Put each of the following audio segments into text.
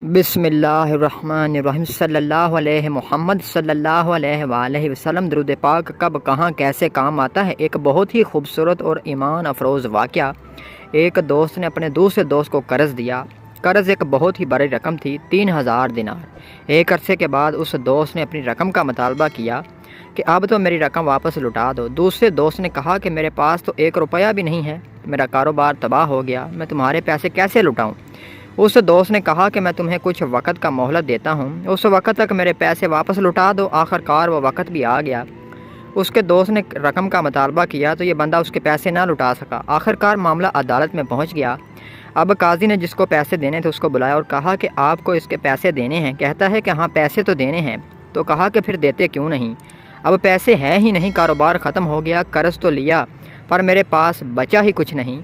بسم اللہ الرحمن الرحیم صلی اللہ علیہ محمد صلی اللہ علیہ وآلہ وسلم۔ درود پاک کب کہاں کیسے کام آتا ہے۔ ایک بہت ہی خوبصورت اور ایمان افروز واقعہ۔ ایک دوست نے اپنے دوسرے دوست کو قرض دیا۔ قرض ایک بہت ہی بڑی رقم تھی، 3000 دینار۔ ایک عرصے کے بعد اس دوست نے اپنی رقم کا مطالبہ کیا کہ اب تو میری رقم واپس لوٹا دو۔ دوسرے دوست نے کہا کہ میرے پاس تو 1 روپیہ بھی نہیں ہے، میرا کاروبار تباہ ہو گیا، میں تمہارے پیسے کیسے لوٹاؤں۔ اس دوست نے کہا کہ میں تمہیں کچھ وقت کا مہلت دیتا ہوں، اس وقت تک میرے پیسے واپس لوٹا دو۔ آخر کار وہ وقت بھی آ گیا۔ اس کے دوست نے رقم کا مطالبہ کیا تو یہ بندہ اس کے پیسے نہ لوٹا سکا۔ آخر کار معاملہ عدالت میں پہنچ گیا۔ اب قاضی نے جس کو پیسے دینے تھے اس کو بلایا اور کہا کہ آپ کو اس کے پیسے دینے ہیں۔ کہتا ہے کہ ہاں پیسے تو دینے ہیں۔ تو کہا کہ پھر دیتے کیوں نہیں؟ اب پیسے ہیں ہی نہیں، کاروبار ختم ہو گیا، قرض تو لیا پر میرے پاس بچا ہی کچھ نہیں،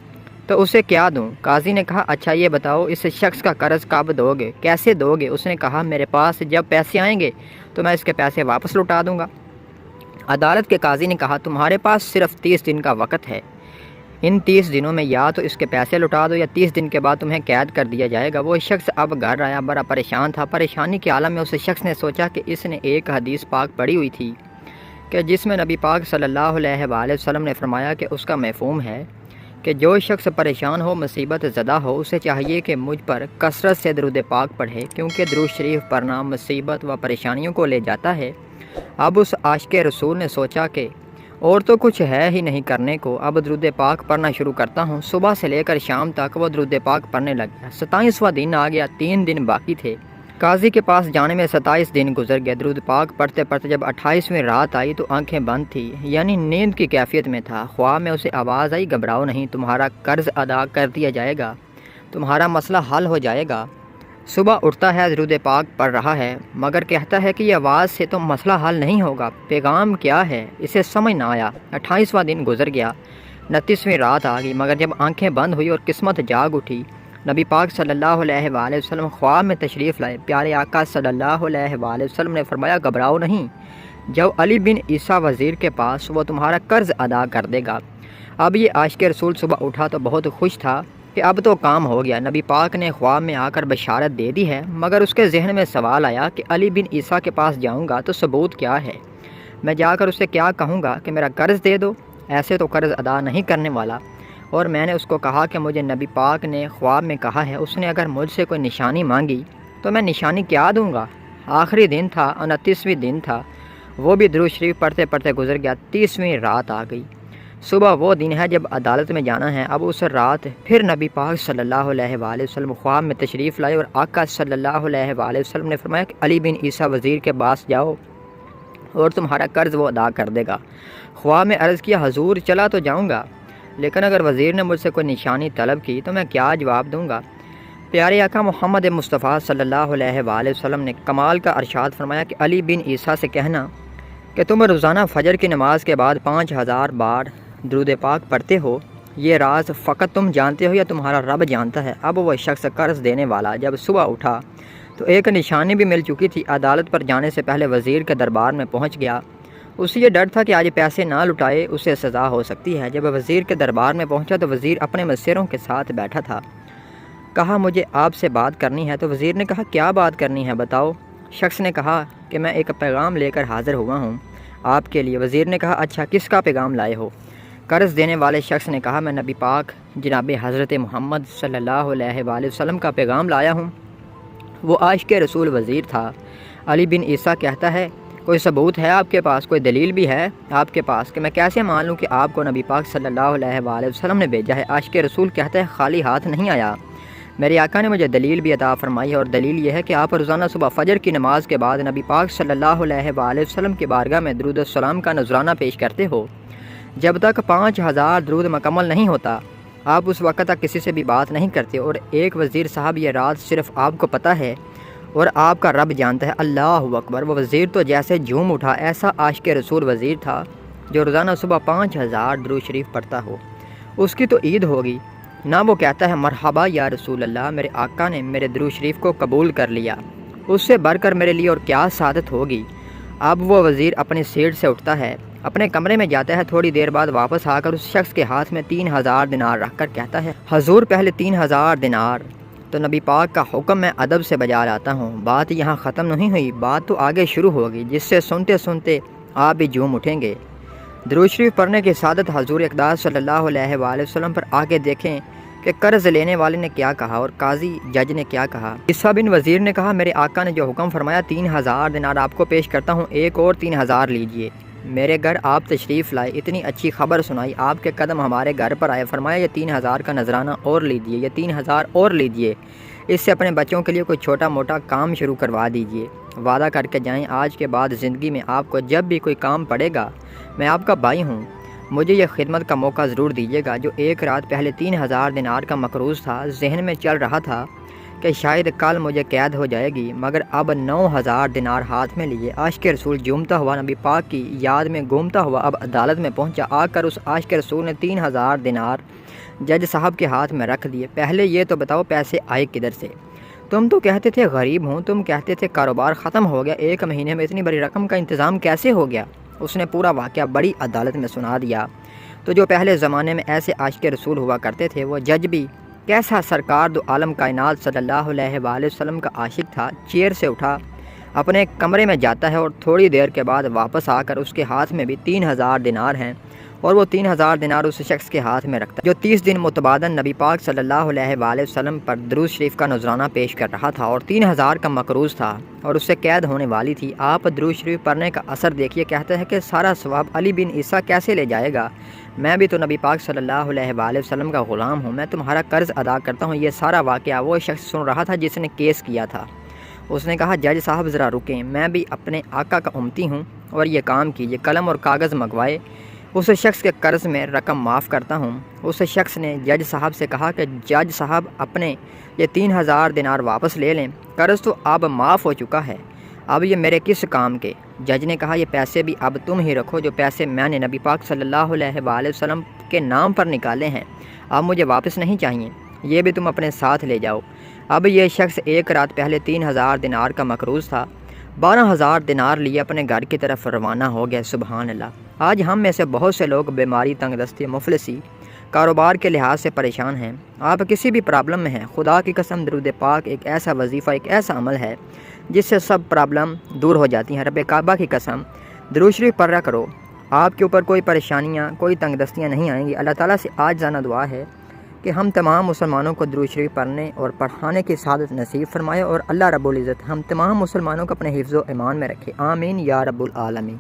تو اسے کیا دوں؟ قاضی نے کہا اچھا یہ بتاؤ اس شخص کا قرض کب دو گے، کیسے دو گے؟ اس نے کہا میرے پاس جب پیسے آئیں گے تو میں اس کے پیسے واپس لوٹا دوں گا۔ عدالت کے قاضی نے کہا تمہارے پاس صرف 30 دن کا وقت ہے، ان 30 دنوں میں یا تو اس کے پیسے لوٹا دو یا 30 دن کے بعد تمہیں قید کر دیا جائے گا۔ وہ شخص اب گھر آیا، بڑا پریشان تھا۔ پریشانی کے عالم میں اس شخص نے سوچا کہ اس نے ایک حدیث پاک پڑھی ہوئی تھی کہ جس میں نبی پاک صلی اللہ علیہ وآلہ وسلم نے فرمایا کہ اس کا مفہوم ہے کہ جو شخص پریشان ہو، مصیبت زدہ ہو، اسے چاہیے کہ مجھ پر کثرت سے درود پاک پڑھے، کیونکہ درود شریف پڑھنا مصیبت و پریشانیوں کو لے جاتا ہے۔ اب اس عاشق رسول نے سوچا کہ اور تو کچھ ہے ہی نہیں کرنے کو، اب درود پاک پڑھنا شروع کرتا ہوں۔ صبح سے لے کر شام تک وہ درود پاک پڑھنے لگ گیا۔ 27واں دن آ گیا، 3 دن باقی تھے۔ قاضی کے پاس جانے میں 27 دن گزر گئے۔ درود پاک پڑھتے پڑھتے جب 28ویں رات آئی تو آنکھیں بند تھی، یعنی نیند کی کیفیت میں تھا۔ خواب میں اسے آواز آئی گھبراؤ نہیں، تمہارا قرض ادا کر دیا جائے گا، تمہارا مسئلہ حل ہو جائے گا۔ صبح اٹھتا ہے، درود پاک پڑھ رہا ہے، مگر کہتا ہے کہ یہ آواز سے تو مسئلہ حل نہیں ہوگا، پیغام کیا ہے اسے سمجھ نہ آیا۔ 28واں دن گزر گیا، 29ویں رات آ گئی، مگر جب آنکھیں بند ہوئی اور قسمت جاگ اٹھی، نبی پاک صلی اللہ علیہ وآلہ وسلم خواب میں تشریف لائے۔ پیارے آقا صلی اللہ علیہ وآلہ وسلم نے فرمایا گھبراؤ نہیں، جب علی بن عیسیٰ وزیر کے پاس، وہ تمہارا قرض ادا کر دے گا۔ اب یہ عاشق رسول صبح اٹھا تو بہت خوش تھا کہ اب تو کام ہو گیا، نبی پاک نے خواب میں آ کر بشارت دے دی ہے، مگر اس کے ذہن میں سوال آیا کہ علی بن عیسیٰ کے پاس جاؤں گا تو ثبوت کیا ہے؟ میں جا کر اسے کیا کہوں گا کہ میرا قرض دے دو؟ ایسے تو قرض ادا نہیں کرنے والا۔ اور میں نے اس کو کہا کہ مجھے نبی پاک نے خواب میں کہا ہے، اس نے اگر مجھ سے کوئی نشانی مانگی تو میں نشانی کیا دوں گا؟ آخری دن تھا، 29ویں دن تھا، وہ بھی درود شریف پڑھتے پڑھتے گزر گیا۔ 30ویں رات آ گئی، صبح وہ دن ہے جب عدالت میں جانا ہے۔ اب اس رات پھر نبی پاک صلی اللہ علیہ وآلہ وسلم خواب میں تشریف لائے اور آقا صلی اللہ علیہ وآلہ وسلم نے فرمایا کہ علی بن عیسیٰ وزیر کے پاس جاؤ اور تمہارا قرض وہ ادا کر دے گا۔ خواب میں عرض کیا حضور چلا تو جاؤں گا، لیکن اگر وزیر نے مجھ سے کوئی نشانی طلب کی تو میں کیا جواب دوں گا؟ پیارے آقا محمد مصطفیٰ صلی اللہ علیہ وآلہ وسلم نے کمال کا ارشاد فرمایا کہ علی بن عیسیٰ سے کہنا کہ تم روزانہ فجر کی نماز کے بعد 5000 بار درود پاک پڑھتے ہو، یہ راز فقط تم جانتے ہو یا تمہارا رب جانتا ہے۔ اب وہ شخص قرض دینے والا جب صبح اٹھا تو ایک نشانی بھی مل چکی تھی۔ عدالت پر جانے سے پہلے وزیر کے دربار میں پہنچ گیا۔ اسے یہ ڈر تھا کہ آج پیسے نہ لٹائے اسے سزا ہو سکتی ہے۔ جب وزیر کے دربار میں پہنچا تو وزیر اپنے مسیروں کے ساتھ بیٹھا تھا۔ کہا مجھے آپ سے بات کرنی ہے۔ تو وزیر نے کہا کیا بات کرنی ہے بتاؤ۔ شخص نے کہا کہ میں ایک پیغام لے کر حاضر ہوا ہوں آپ کے لیے۔ وزیر نے کہا اچھا کس کا پیغام لائے ہو؟ قرض دینے والے شخص نے کہا میں نبی پاک جناب حضرت محمد صلی اللہ علیہ وآلہ وسلم کا پیغام لایا ہوں۔ وہ عاشق رسول وزیر تھا۔ علی بن عیسیٰ کہتا ہے کوئی ثبوت ہے آپ کے پاس، کوئی دلیل بھی ہے آپ کے پاس کہ میں کیسے مان لوں کہ آپ کو نبی پاک صلی اللہ علیہ وآلہ وسلم نے بھیجا ہے؟ عاشق رسول کہتا ہے خالی ہاتھ نہیں آیا، میرے آقا نے مجھے دلیل بھی عطا فرمائی ہے، اور دلیل یہ ہے کہ آپ روزانہ صبح فجر کی نماز کے بعد نبی پاک صلی اللہ علیہ وآلہ وسلم کی بارگاہ میں درود السلام کا نذرانہ پیش کرتے ہو۔ جب تک 5000 درود مکمل نہیں ہوتا آپ اس وقت تک کسی سے بھی بات نہیں کرتے، اور ایک وزیر صاحب یہ راز صرف آپ کو پتہ ہے اور آپ کا رب جانتا ہے۔ اللہ اکبر! وہ وزیر تو جیسے جھوم اٹھا، ایسا عاشق رسول وزیر تھا جو روزانہ صبح 5000 درود شریف پڑھتا ہو، اس کی تو عید ہوگی نہ۔ وہ کہتا ہے مرحبا یا رسول اللہ، میرے آقا نے میرے درود شریف کو قبول کر لیا، اس سے بڑھ کر میرے لیے اور کیا سعادت ہوگی۔ اب وہ وزیر اپنی سیٹ سے اٹھتا ہے، اپنے کمرے میں جاتا ہے، تھوڑی دیر بعد واپس آ کر اس شخص کے ہاتھ میں 3000 دینار رکھ کر کہتا ہے حضور پہلے 3000 دینار تو نبی پاک کا حکم میں ادب سے بجا لاتا ہوں۔ بات یہاں ختم نہیں ہوئی، بات تو آگے شروع ہوگی، جس سے سنتے سنتے آپ بھی جھوم اٹھیں گے۔ درود شریف پڑھنے کی سعادت حضور اقدس صلی اللہ علیہ وآلہ وسلم پر آگے دیکھیں کہ قرض لینے والے نے کیا کہا اور قاضی جج نے کیا کہا۔ عیسیٰ بن وزیر نے کہا، میرے آقا نے جو حکم فرمایا 3000 دینار آپ کو پیش کرتا ہوں، ایک اور 3000 لیجئے۔ میرے گھر آپ تشریف لائے، اتنی اچھی خبر سنائی، آپ کے قدم ہمارے گھر پر آئے، فرمایا یہ 3000 کا نذرانہ اور لیجئے، یہ 3000 اور لیجئے، اس سے اپنے بچوں کے لیے کوئی چھوٹا موٹا کام شروع کروا دیجئے، وعدہ کر کے جائیں آج کے بعد زندگی میں آپ کو جب بھی کوئی کام پڑے گا میں آپ کا بھائی ہوں، مجھے یہ خدمت کا موقع ضرور دیجیے گا۔ جو ایک رات پہلے 3000 دینار کا مقروض تھا، ذہن میں چل رہا تھا کہ شاید کل مجھے قید ہو جائے گی، مگر اب 9000 دینار ہاتھ میں لیے عاشق رسول جھومتا ہوا نبی پاک کی یاد میں گھومتا ہوا اب عدالت میں پہنچا۔ آ کر اس عاشق رسول نے 3000 دینار جج صاحب کے ہاتھ میں رکھ دیے۔ پہلے یہ تو بتاؤ پیسے آئے کدھر سے؟ تم تو کہتے تھے غریب ہوں، تم کہتے تھے کاروبار ختم ہو گیا، ایک مہینے میں اتنی بڑی رقم کا انتظام کیسے ہو گیا؟ اس نے پورا واقعہ بڑی عدالت میں سنا دیا۔ تو جو پہلے زمانے میں ایسے عاشق رسول ہوا کرتے تھے، وہ جج بھی کیسا سرکار دو عالم کائنات صلی اللہ علیہ وآلہ وسلم کا عاشق تھا، چیئر سے اٹھا اپنے کمرے میں جاتا ہے اور تھوڑی دیر کے بعد واپس آ کر اس کے ہاتھ میں بھی 3000 دینار ہیں اور وہ 3000 دینار اس شخص کے ہاتھ میں رکھتا ہے جو 30 دن متبادل نبی پاک صلی اللہ علیہ وآلہ وسلم پر درود شریف کا نذرانہ پیش کر رہا تھا اور 3000 کا مقروض تھا اور اس سے قید ہونے والی تھی۔ آپ درود شریف پڑھنے کا اثر دیکھیے، کہتے ہیں کہ سارا ثواب علی بن عیسیٰ کیسے لے جائے گا؟ میں بھی تو نبی پاک صلی اللہ علیہ وآلہ وسلم کا غلام ہوں، میں تمہارا قرض ادا کرتا ہوں۔ یہ سارا واقعہ وہ شخص سن رہا تھا جس نے کیس کیا تھا۔ اس نے کہا، جج صاحب ذرا رکیں، میں بھی اپنے آقا کا امتی ہوں اور یہ کام کیجیے۔ قلم اور کاغذ منگوائے، اس شخص کے قرض میں رقم معاف کرتا ہوں۔ اس شخص نے جج صاحب سے کہا کہ جج صاحب اپنے یہ 3000 دینار واپس لے لیں، قرض تو اب معاف ہو چکا ہے، اب یہ میرے کس کام کے؟ جج نے کہا، یہ پیسے بھی اب تم ہی رکھو، جو پیسے میں نے نبی پاک صلی اللہ علیہ وآلہ وسلم کے نام پر نکالے ہیں، اب مجھے واپس نہیں چاہیے، یہ بھی تم اپنے ساتھ لے جاؤ۔ اب یہ شخص ایک رات پہلے 3000 دینار کا مقروض تھا، 12000 دینار لیے اپنے گھر کی طرف روانہ ہو گیا۔ سبحان اللہ۔ آج ہم میں سے بہت سے لوگ بیماری، تنگ دستی، مفلسی، کاروبار کے لحاظ سے پریشان ہیں۔ آپ کسی بھی پرابلم میں ہیں، خدا کی قسم درود پاک ایک ایسا وظیفہ، ایک ایسا عمل ہے جس سے سب پرابلم دور ہو جاتی ہیں۔ رب کعبہ کی قسم درود شریف پڑھا کرو، آپ کے اوپر کوئی پریشانیاں، کوئی تنگ دستیاں نہیں آئیں گی۔ اللہ تعالیٰ سے آج جانا دعا ہے کہ ہم تمام مسلمانوں کو درود شریف پڑھنے اور پڑھانے کی سعادت نصیب فرمائے، اور اللہ رب العزت ہم تمام مسلمانوں کو اپنے حفظ و ایمان میں رکھے۔ آمین یا رب العالمین۔